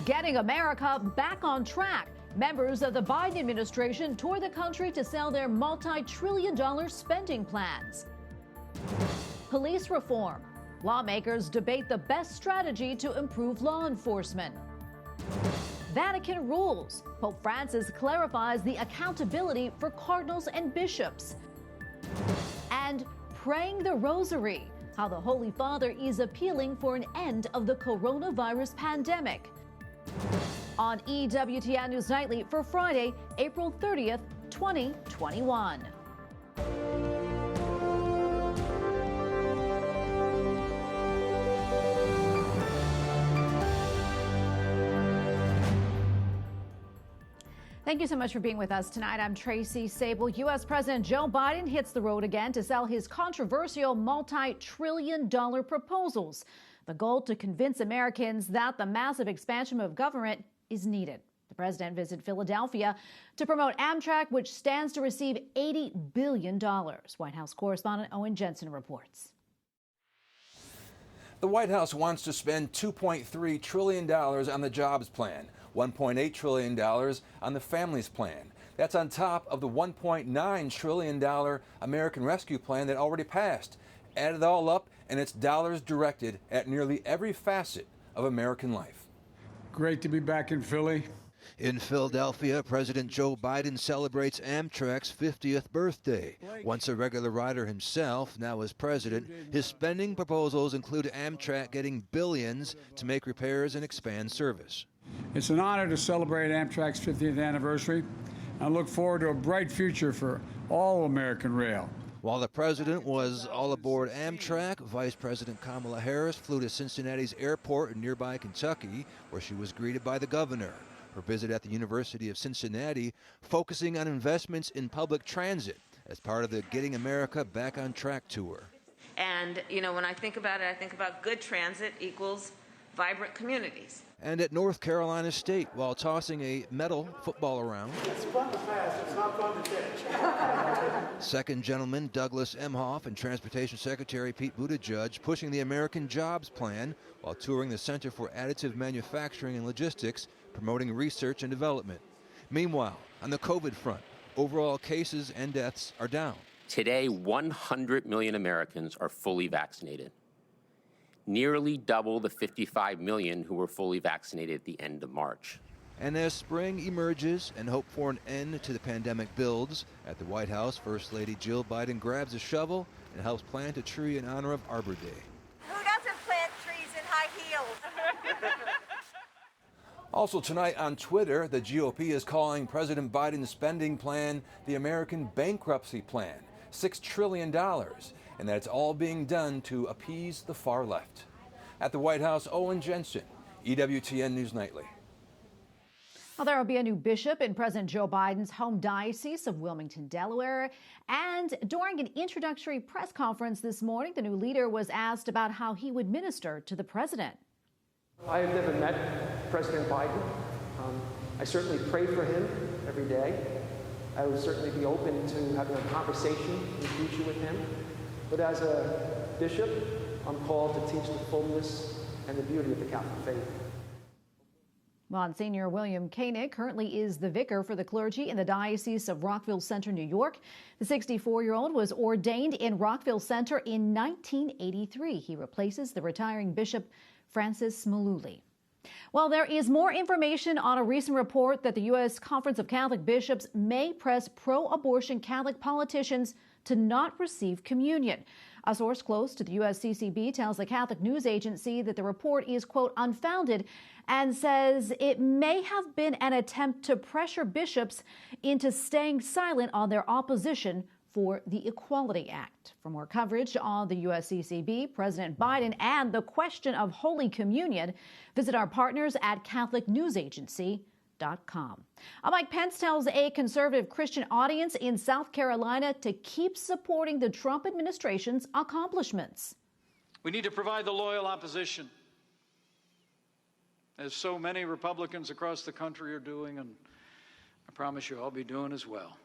Getting America back on track. Members of the Biden administration tour the country to sell their multi-trillion-dollar spending plans. Police reform. Lawmakers debate the best strategy to improve law enforcement. Vatican rules. Pope Francis clarifies the accountability for cardinals and bishops. And praying the rosary. How the Holy Father is appealing for an end of the coronavirus pandemic. On EWTN News Nightly for Friday, April 30th, 2021. Thank you so much for being with us tonight. I'm Tracy Sable. U.S. President Joe Biden hits the road again to sell his controversial multi-trillion-dollar proposals. The goal to convince Americans that the massive expansion of government is needed. The president visited Philadelphia to promote Amtrak, which stands to receive $80 billion. White House correspondent Owen Jensen reports. The White House wants to spend $2.3 trillion on the jobs plan, $1.8 trillion on the families plan. That's on top of the $1.9 trillion American Rescue Plan that already passed. Add it all up, and it's dollars directed at nearly every facet of American life. Great to be back in Philly. In Philadelphia, President Joe Biden celebrates Amtrak's 50th birthday. Once a regular rider himself, now as president, his spending proposals include Amtrak getting billions to make repairs and expand service. It's an honor to celebrate Amtrak's 50th anniversary. I look forward to a bright future for all American rail. While the president was all aboard Amtrak, Vice President Kamala Harris flew to Cincinnati's airport in nearby Kentucky, where she was greeted by the governor. Her visit at the University of Cincinnati focusing on investments in public transit as part of the Getting America Back on Track tour. And, when I think about it, I think about good transit equals vibrant communities. And at North Carolina State, while tossing a metal football around. It's fun to pass, it's not fun to catch. Second gentleman Douglas Emhoff and Transportation Secretary Pete Buttigieg pushing the American Jobs Plan while touring the Center for Additive Manufacturing and Logistics, promoting research and development. Meanwhile, on the COVID front, overall cases and deaths are down. Today, 100 million Americans are fully vaccinated, nearly double the 55 million who were fully vaccinated at the end of March. And as spring emerges and hope for an end to the pandemic builds, at the White House, First Lady Jill Biden grabs a shovel and helps plant a tree in honor of Arbor Day. Who doesn't plant trees in high heels? Also tonight on Twitter, the GOP is calling President Biden's spending plan the American bankruptcy plan, $6 trillion, and that it's all being done to appease the far left. At the White House, Owen Jensen, EWTN News Nightly. Well, there will be a new bishop in President Joe Biden's home diocese of Wilmington, Delaware. And during an introductory press conference this morning, the new leader was asked about how he would minister to the president. I have never met President Biden. I certainly pray for him every day. I would certainly be open to having a conversation in the future with him. But as a bishop, I'm called to teach the fullness and the beauty of the Catholic faith. Monsignor William Koenig currently is the vicar for the clergy in the Diocese of Rockville Center, New York. The 64-year-old was ordained in Rockville Center in 1983. He replaces the retiring Bishop Francis Maluli. Well, there is more information on a recent report that the U.S. Conference of Catholic Bishops may press pro-abortion Catholic politicians to not receive communion. A source close to the USCCB tells the Catholic News Agency that the report is, quote, unfounded and says it may have been an attempt to pressure bishops into staying silent on their opposition for the Equality Act. For more coverage on the USCCB, President Biden, and the question of Holy Communion, visit our partners at CatholicNewsAgency.com. Mike Pence tells a conservative Christian audience in South Carolina to keep supporting the Trump administration's accomplishments. We need to provide the loyal opposition, as so many Republicans across the country are doing, and I promise you I'll be doing as well.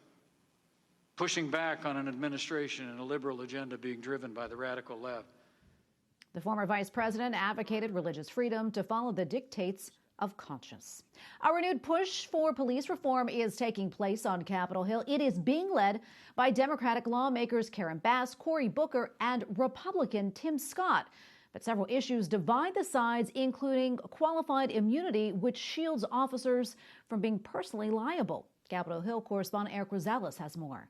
Pushing back on an administration and a liberal agenda being driven by the radical left. The former vice president advocated religious freedom to follow the dictates of conscience. A renewed push for police reform is taking place on Capitol Hill. It is being led by Democratic lawmakers Karen Bass, Cory Booker, and Republican Tim Scott. But several issues divide the sides, including qualified immunity, which shields officers from being personally liable. Capitol Hill correspondent Eric Rosales has more.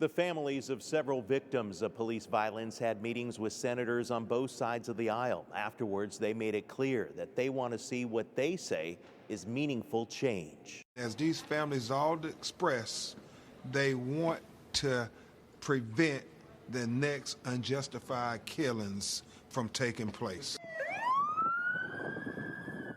The families of several victims of police violence had meetings with senators on both sides of the aisle. Afterwards, they made it clear that they want to see what they say is meaningful change. As these families all express, they want to prevent the next unjustified killings from taking place.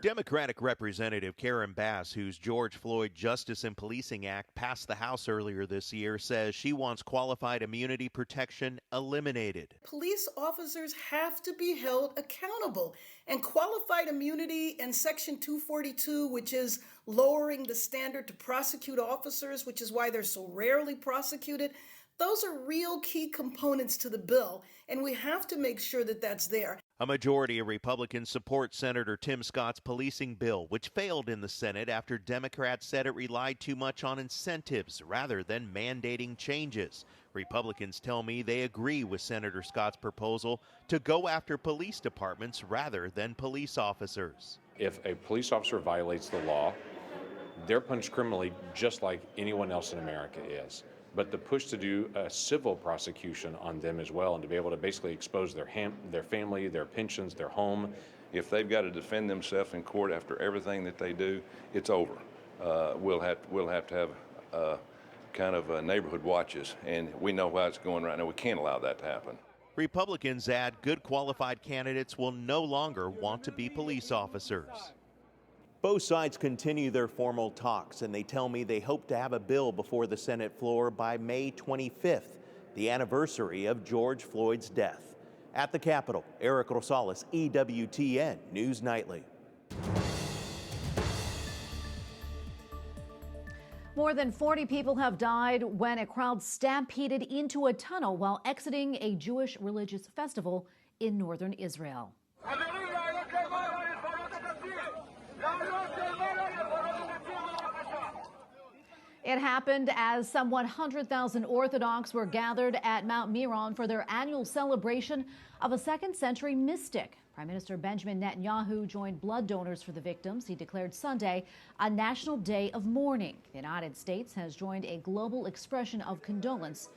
Democratic Representative Karen Bass, whose George Floyd Justice and Policing Act passed the House earlier this year, says she wants qualified immunity protection eliminated. Police officers have to be held accountable, and qualified immunity in Section 242, which is lowering the standard to prosecute officers, which is why they're so rarely prosecuted, those are real key components to the bill, and we have to make sure that that's there. A majority of Republicans support Senator Tim Scott's policing bill, which failed in the Senate after Democrats said it relied too much on incentives rather than mandating changes. Republicans tell me they agree with Senator Scott's proposal to go after police departments rather than police officers. If a police officer violates the law, they're punished criminally just like anyone else in America is. But the push to do a civil prosecution on them as well, and to be able to basically expose their family, their pensions, their home. If they've got to defend themselves in court after everything that they do, it's over. We'll have to have kind of neighborhood watches, and we know how it's going right now. We can't allow that to happen. Republicans add good qualified candidates will no longer want to be police officers. Both sides continue their formal talks, and they tell me they hope to have a bill before the Senate floor by May 25th, the anniversary of George Floyd's death. At the Capitol, Eric Rosales, EWTN News Nightly. More than 40 people have died when a crowd stampeded into a tunnel while exiting a Jewish religious festival in northern Israel. It happened as some 100,000 Orthodox were gathered at Mount Meron for their annual celebration of a second-century mystic. Prime Minister Benjamin Netanyahu joined blood donors for the victims. He declared Sunday a national day of mourning. The United States has joined a global expression of condolence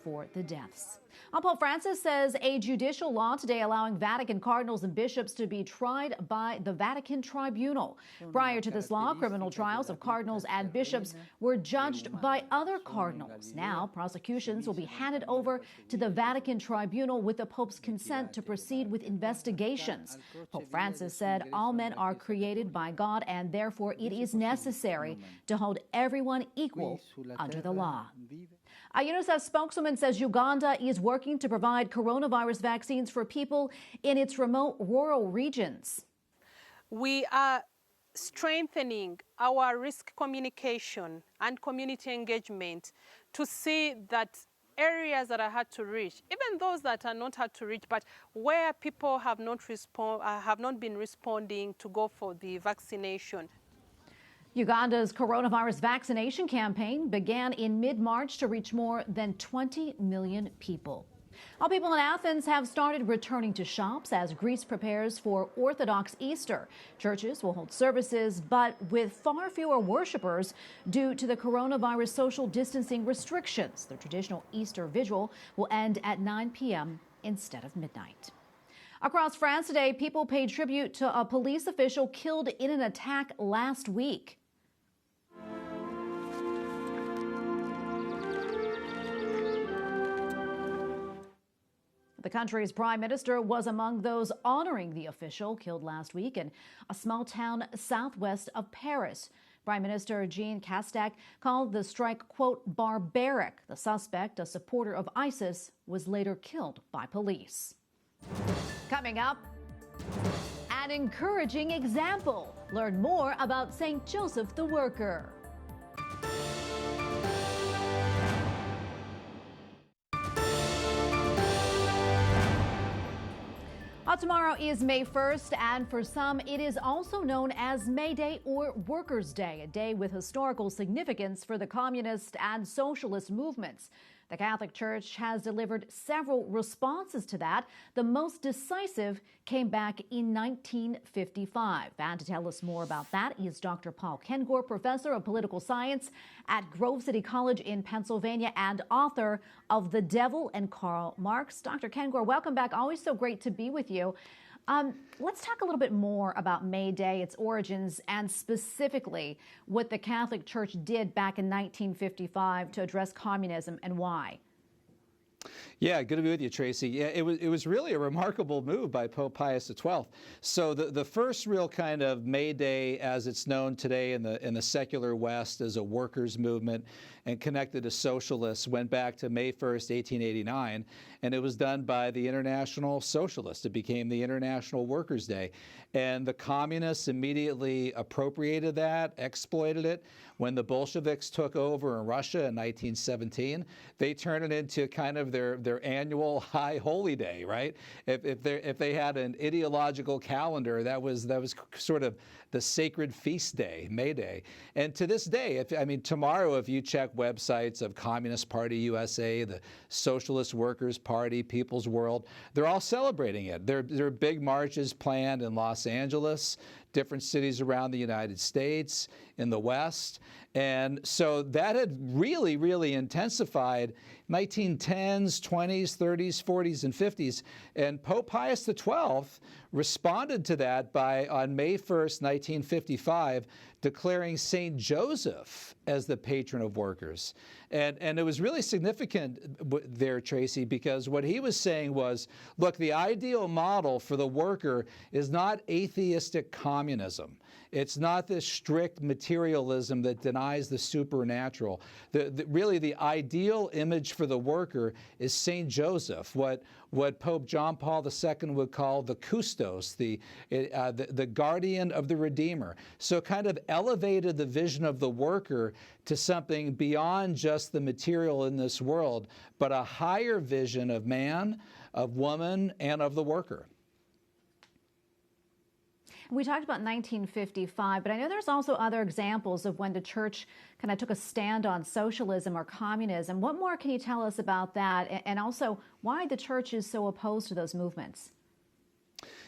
for the deaths. Pope Francis says a judicial law today allowing Vatican cardinals and bishops to be tried by the Vatican Tribunal. Prior to this law, criminal trials of cardinals and bishops were judged by other cardinals. Now, prosecutions will be handed over to the Vatican Tribunal with the Pope's consent to proceed with investigations. Pope Francis said all men are created by God, and therefore it is necessary to hold everyone equal under the law. A UNICEF spokeswoman says Uganda is working to provide coronavirus vaccines for people in its remote rural regions. We are strengthening our risk communication and community engagement to see that areas that are hard to reach, even those that are not hard to reach, but where people have not been responding to go for the vaccination. Uganda's coronavirus vaccination campaign began in mid-March to reach more than 20 million people. All people in Athens have started returning to shops as Greece prepares for Orthodox Easter. Churches will hold services, but with far fewer worshipers due to the coronavirus social distancing restrictions. The traditional Easter vigil will end at 9 p.m. instead of midnight. Across France today, people paid tribute to a police official killed in an attack last week. The country's prime minister was among those honoring the official killed last week in a small town southwest of Paris. Prime Minister Jean Castex called the strike, quote, barbaric. The suspect, a supporter of ISIS, was later killed by police. Coming up, an encouraging example. Learn more about St. Joseph the Worker. Tomorrow is May 1st, and for some, it is also known as May Day or Workers' Day, a day with historical significance for the communist and socialist movements. The Catholic Church has delivered several responses to that. The most decisive came back in 1955. And to tell us more about that is Dr. Paul Kengor, professor of political science at Grove City College in Pennsylvania and author of The Devil and Karl Marx. Dr. Kengor, welcome back. Always so great to be with you. Let's talk a little bit more about May Day, its origins, and specifically what the Catholic Church did back in 1955 to address communism and why. Yeah, good to be with you, Tracy. Yeah, it was really a remarkable move by Pope Pius XII. So the first real kind of May Day, as it's known today in the secular West, as a workers' movement and connected to socialists, went back to May 1st, 1889, and it was done by the International Socialists. It became the International Workers' Day, and the communists immediately appropriated that, exploited it. When the Bolsheviks took over in Russia in 1917, they turned it into kind of their annual high holy day, right? If they had an ideological calendar, that was sort of the sacred feast day, May Day. And to this day, tomorrow, if you check websites of Communist Party USA, the Socialist Workers Party, People's World, they're all celebrating it. There are big marches planned in Los Angeles, different cities around the United States, in the West. And so that had really, really intensified 1910s, 20s, 30s, 40s, and 50s. And Pope Pius XII responded to that by, on May 1st, 1955, declaring St. Joseph as the patron of workers. And it was really significant there, Tracy, because what he was saying was, look, the ideal model for the worker is not atheistic communism. It's not this strict materialism that denies the supernatural. Really, the ideal image for the worker is St. Joseph, what Pope John Paul II would call the Custos, the guardian of the Redeemer. So kind of elevated the vision of the worker to something beyond just the material in this world, but a higher vision of man, of woman, and of the worker. We talked about 1955, but I know there's also other examples of when the church kind of took a stand on socialism or communism. What more can you tell us about that, and also why the church is so opposed to those movements?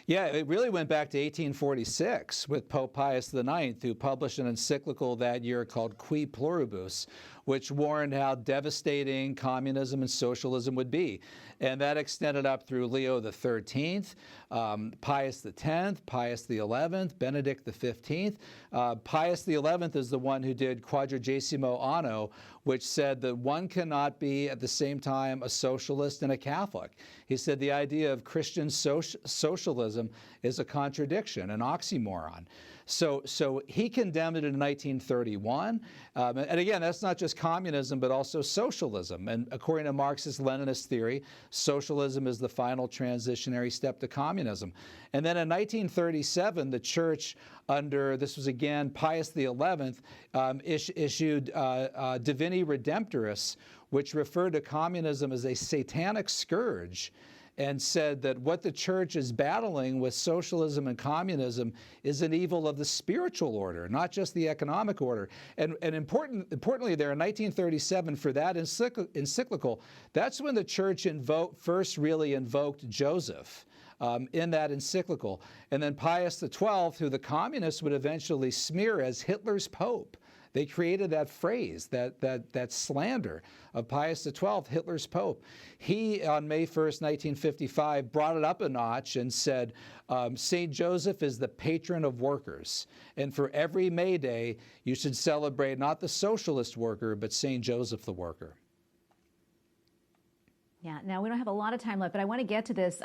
Yeah, it really went back to 1846 with Pope Pius IX, who published an encyclical that year called Qui Pluribus, which warned how devastating communism and socialism would be. And that extended up through Leo XIII, Pius X, Pius XI, Benedict XV. Pius XI is the one who did Quadragesimo Anno, which said that one cannot be at the same time a socialist and a Catholic. He said the idea of Christian socialism is a contradiction, an oxymoron. So he condemned it in 1931. And again, that's not just communism, but also socialism. And according to Marxist-Leninist theory, socialism is the final transitionary step to communism. And then in 1937, the church under, this was again Pius XI, issued Divini Redemptoris, which referred to communism as a satanic scourge, and said that what the church is battling with socialism and communism is an evil of the spiritual order, not just the economic order. And importantly there, in 1937, for that encyclical, that's when the church first really invoked Joseph in that encyclical. And then Pius XII, who the communists would eventually smear as Hitler's Pope, they created that phrase, that slander of Pius XII, Hitler's Pope. He, on May 1st, 1955, brought it up a notch and said, St. Joseph is the patron of workers. And for every May Day, you should celebrate not the socialist worker, but St. Joseph the worker. Yeah, now we don't have a lot of time left, but I want to get to this.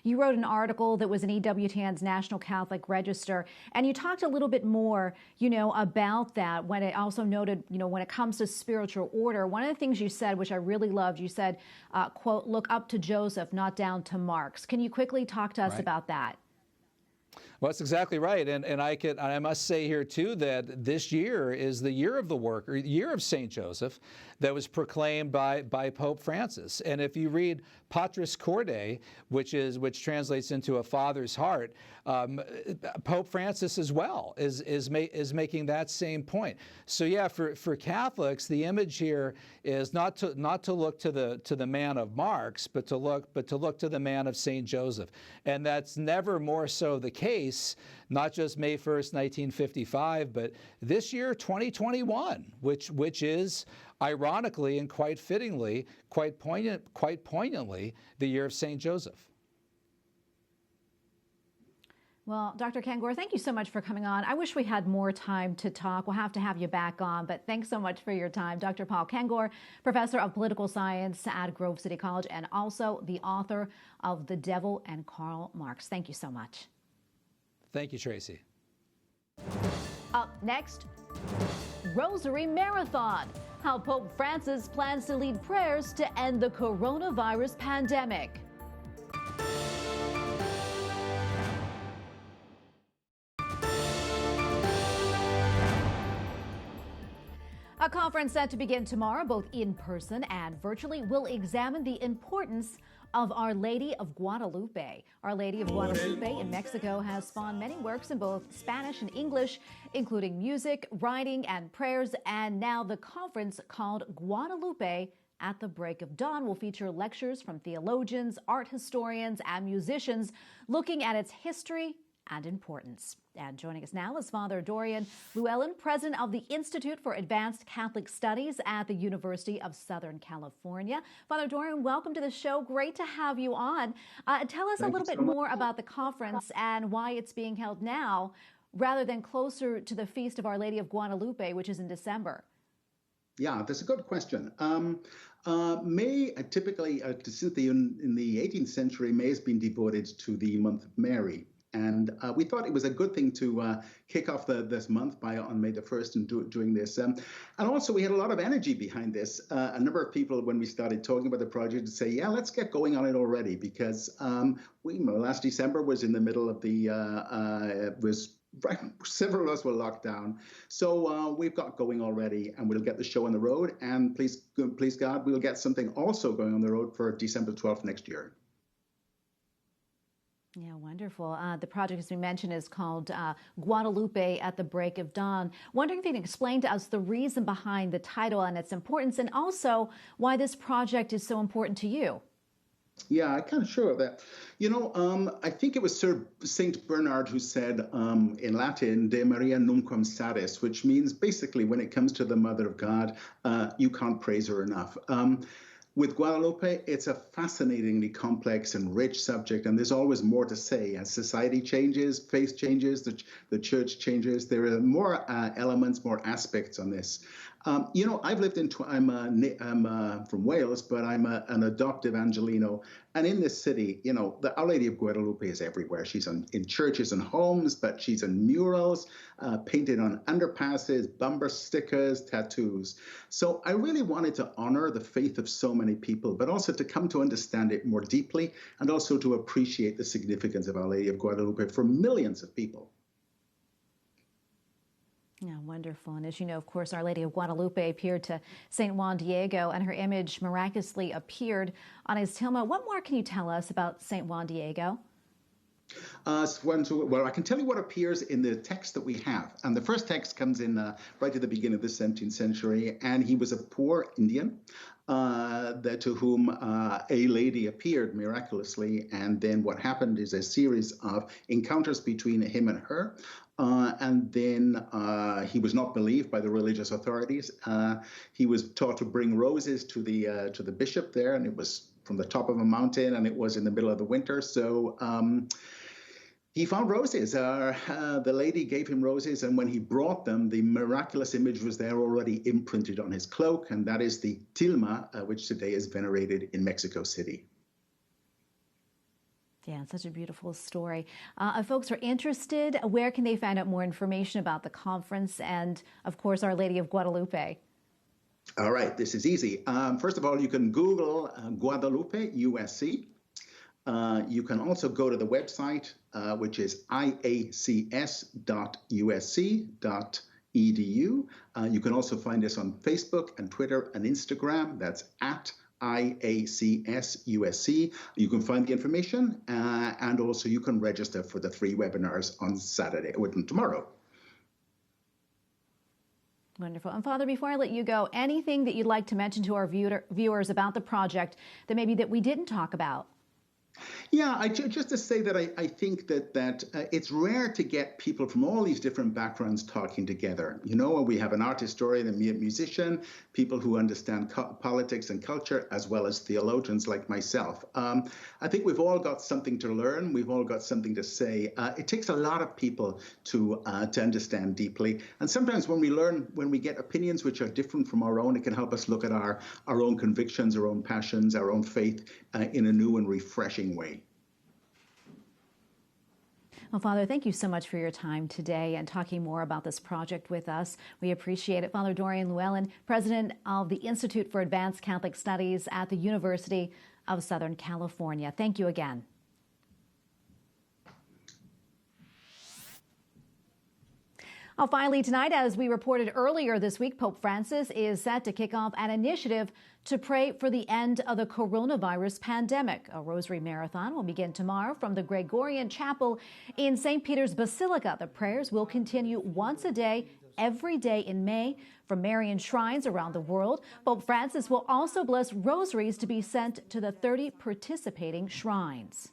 You wrote an article that was in EWTN's National Catholic Register, and you talked a little bit more, about that when it also noted, when it comes to spiritual order. One of the things you said, which I really loved, you said, quote, look up to Joseph, not down to Marx. Can you quickly talk to us about that? Well, that's exactly right, and I must say here too that this year is the year of the work, or year of Saint Joseph, that was proclaimed by Pope Francis. And if you read Patris Corde, which translates into a father's heart, Pope Francis as well is making that same point. So yeah, for Catholics, the image here is not to look to the man of Marx, but to look to the man of Saint Joseph, and that's never more so the case. Not just May 1st, 1955, but this year, 2021, which is ironically and quite fittingly, quite poignantly, the year of Saint Joseph. Well, Dr. Kengor, thank you so much for coming on. I wish we had more time to talk. We'll have to have you back on, but thanks so much for your time. Dr. Paul Kengor, professor of political science at Grove City College and also the author of The Devil and Karl Marx. Thank you so much. Thank you, Tracy. Up next, Rosary Marathon. How Pope Francis plans to lead prayers to end the coronavirus pandemic. A conference set to begin tomorrow, both in person and virtually, will examine the importance of Our Lady of Guadalupe. Our Lady of Guadalupe in Mexico has spawned many works in both Spanish and English, including music, writing, and prayers. And now the conference, called Guadalupe at the Break of Dawn, will feature lectures from theologians, art historians, and musicians looking at its history and importance. And joining us now is Father Dorian Llywelyn, president of the Institute for Advanced Catholic Studies at the University of Southern California. Father Dorian, welcome to the show. Great to have you on. Tell us a little bit more about the conference and why it's being held now rather than closer to the Feast of Our Lady of Guadalupe, which is in December. Yeah, that's a good question. May typically, since in the 18th century, May has been devoted to the month of Mary. And we thought it was a good thing to kick off this month on May the 1st and doing this. And also, we had a lot of energy behind this. A number of people, when we started talking about the project, say, yeah, let's get going on it already, because last December was in the middle of several of us were locked down. So we've got going already, and we'll get the show on the road. And please God, we'll get something also going on the road for December 12th next year. Yeah, wonderful. The project, as we mentioned, is called Guadalupe at the Break of Dawn. Wondering if you can explain to us the reason behind the title and its importance, and also why this project is so important to you. Yeah, I'm kind of sure of that. I think it was Saint Bernard who said in Latin, De Maria Nunquam Sadis, which means basically when it comes to the Mother of God, you can't praise her enough. With Guadalupe, it's a fascinatingly complex and rich subject, and there's always more to say. As society changes, faith changes, the church changes, there are more elements, more aspects on this. I've lived I'm from Wales, but I'm an adoptive Angelino. And in this city, the Our Lady of Guadalupe is everywhere. She's in churches and homes, but she's in murals, painted on underpasses, bumper stickers, tattoos. So I really wanted to honor the faith of so many people, but also to come to understand it more deeply, and also to appreciate the significance of Our Lady of Guadalupe for millions of people. Yeah, wonderful. And as you know, of course, Our Lady of Guadalupe appeared to St. Juan Diego, and her image miraculously appeared on his tilma. What more can you tell us about St. Juan Diego? Well, I can tell you what appears in the text that we have. And the first text comes in right at the beginning of the 17th century, and he was a poor Indian to whom a lady appeared miraculously. And then what happened is a series of encounters between him and her. And then he was not believed by the religious authorities. He was taught to bring roses to the bishop there, and it was from the top of a mountain, and it was in the middle of the winter. So he found roses. The lady gave him roses, and when he brought them, the miraculous image was there already imprinted on his cloak, and that is the tilma, which today is venerated in Mexico City. Yeah, it's such a beautiful story. If folks are interested, where can they find out more information about the conference and, of course, Our Lady of Guadalupe? All right, this is easy. First of all, you can Google Guadalupe, USC. You can also go to the website, which is iacs.usc.edu. You can also find us on Facebook and Twitter and Instagram. That's at IACSUSC. You can find the information, and also you can register for the 3 webinars on Saturday, tomorrow. Wonderful. And Father, before I let you go, anything that you'd like to mention to our viewers about the project that maybe we didn't talk about? Yeah, just to say that I think that it's rare to get people from all these different backgrounds talking together. You know, we have an art historian, a musician, people who understand politics and culture, as well as theologians like myself. I think we've all got something to learn. We've all got something to say. It takes a lot of people to understand deeply. And sometimes when we get opinions which are different from our own, it can help us look at our own convictions, our own passions, our own faith in a new and refreshing way. Well, Father, thank you so much for your time today and talking more about this project with us. We appreciate it. Father Dorian Llywelyn, president of the Institute for Advanced Catholic Studies at the University of Southern California. Thank you again. Finally tonight, as we reported earlier this week, Pope Francis is set to kick off an initiative to pray for the end of the coronavirus pandemic. A rosary marathon will begin tomorrow from the Gregorian Chapel in St. Peter's Basilica. The prayers will continue once a day, every day in May, from Marian shrines around the world. Pope Francis will also bless rosaries to be sent to the 30 participating shrines.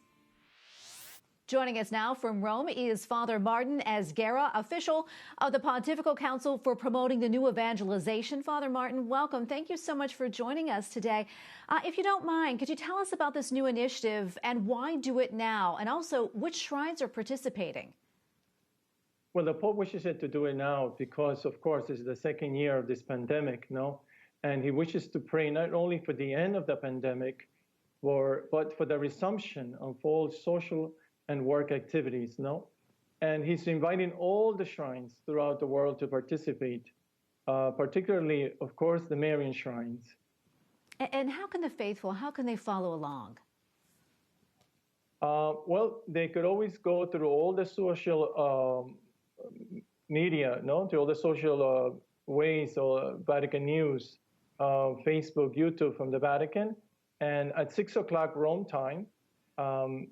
Joining us now from Rome is Father Martin Esguerra, official of the Pontifical Council for Promoting the New Evangelization. Father Martin, welcome. Thank you so much for joining us today. If you don't mind, could you tell us about this new initiative and why do it now? And also, which shrines are participating? Well, the Pope wishes it to do it now because, of course, it's the second year of this pandemic, no? And he wishes to pray not only for the end of the pandemic, but for the resumption of all social and work activities, no? And he's inviting all the shrines throughout the world to participate, particularly, of course, the Marian shrines. And how can the faithful, how can they follow along? Well, they could always go through all the social media, no? Through all the social ways, or Vatican News, Facebook, YouTube from the Vatican. And at 6 o'clock Rome time,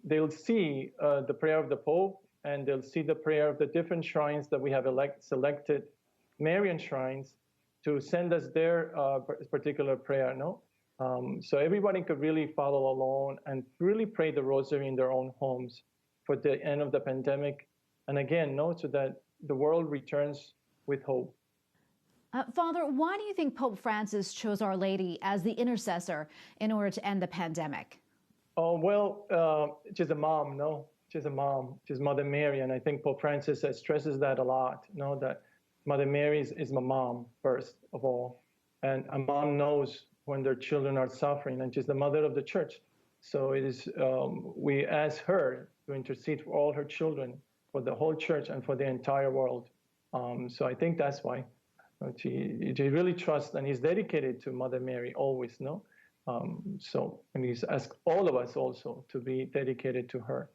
they'll see the prayer of the Pope, and they'll see the prayer of the different shrines that we have selected, Marian shrines, to send us their particular prayer, no? So everybody could really follow along and really pray the rosary in their own homes for the end of the pandemic. And again, no, so that the world returns with hope. Father, why do you think Pope Francis chose Our Lady as the intercessor in order to end the pandemic? Oh, well, she's a mom, no? She's a mom. She's Mother Mary, and I think Pope Francis stresses that a lot, no? That Mother Mary is my mom, first of all. And a mom knows when their children are suffering, and she's the mother of the church. So it is, we ask her to intercede for all her children, for the whole church, and for the entire world. So I think that's why. She really trusts and is dedicated to Mother Mary always, no? And he's asked all of us also to be dedicated to her.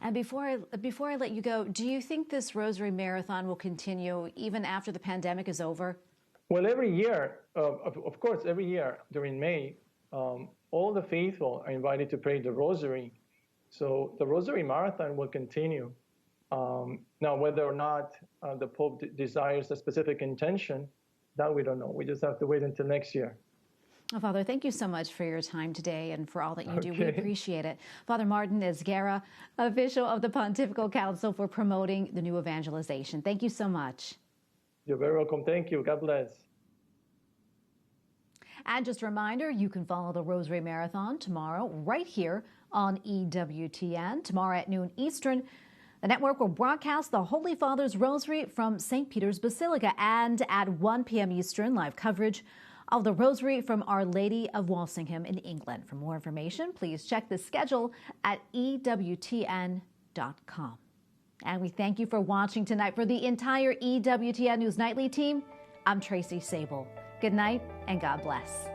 And before I let you go, do you think this Rosary Marathon will continue even after the pandemic is over? Well, every year, of course, every year during May, all the faithful are invited to pray the Rosary. So the Rosary Marathon will continue. Now, whether or not the Pope desires a specific intention, that we don't know. We just have to wait until next year. Well, Father, thank you so much for your time today and for all that you do. We appreciate it. Father Martin Esguerra, official of the Pontifical Council for Promoting the New Evangelization. Thank you so much. You're very welcome. Thank you. God bless. And just a reminder, you can follow the Rosary Marathon tomorrow right here on EWTN. Tomorrow at noon Eastern, the network will broadcast the Holy Father's Rosary from St. Peter's Basilica, and at 1 p.m. Eastern, live coverage of the Rosary from Our Lady of Walsingham in England. For more information, please check the schedule at EWTN.com. And we thank you for watching tonight. For the entire EWTN News Nightly team, I'm Tracy Sable. Good night and God bless.